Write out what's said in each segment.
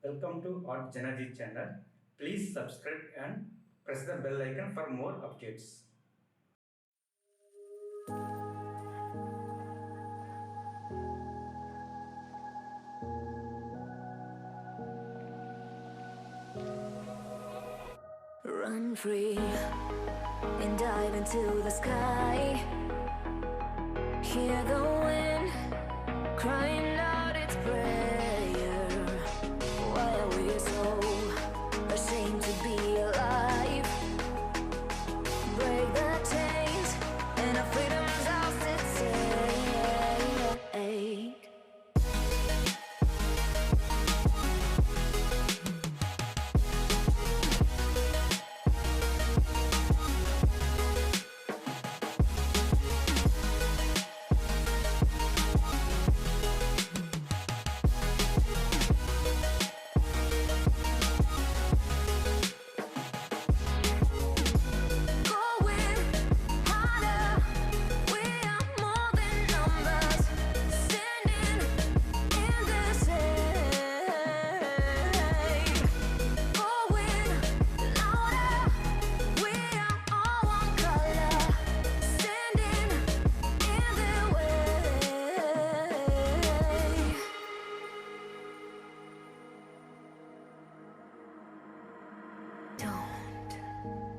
Welcome to artjanag channel. Please subscribe and press the bell icon for more updates. Run free and dive into the sky. Hear the wind crying out its prayer. Why are we so ashamed to be alive? Break the chains and our freedom's ours to take.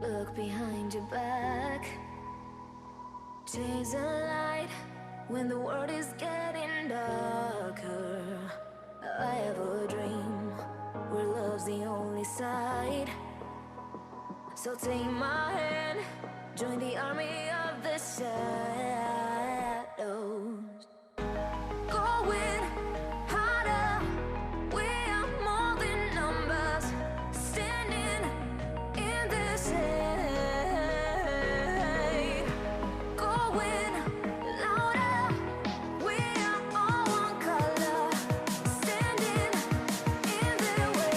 Look behind your back. Chase a light when the world is getting darker. I have a dream where love's the only side. So take my hand, join the army of the shadows. Going harder, we are more than numbers. Standing in this hate, going louder, we are all one color. Standing in their way.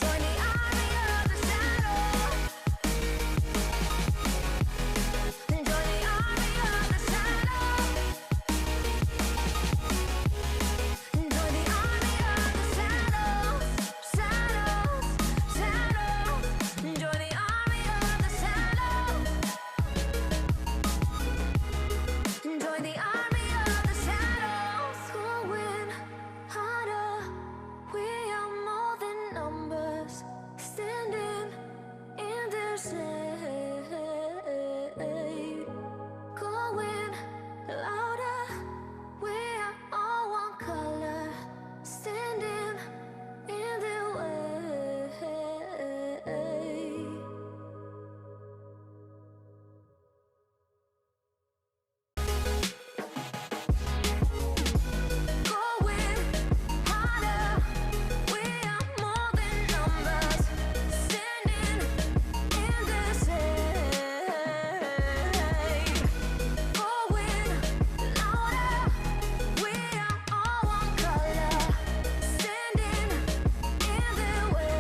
Join the army of the shadow. Join the army of the shadow. Join the army of the shadows, shadows, shadows. Join the army of the shadows. Join the army of the shadows. Going harder, we are more than numbers. Standing in their shade. Going louder, we are all one color. Standing in their way. Going harder, we are more than numbers. Standing in this shade. Going louder, we are all one color. Standing in their way.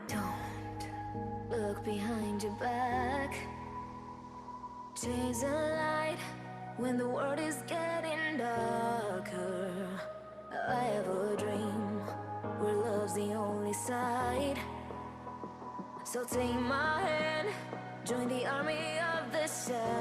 Don't look behind your back. Chase a light when the world is getting darker. I have a dream where love's the only side. So take my hand, join the army of the shadows.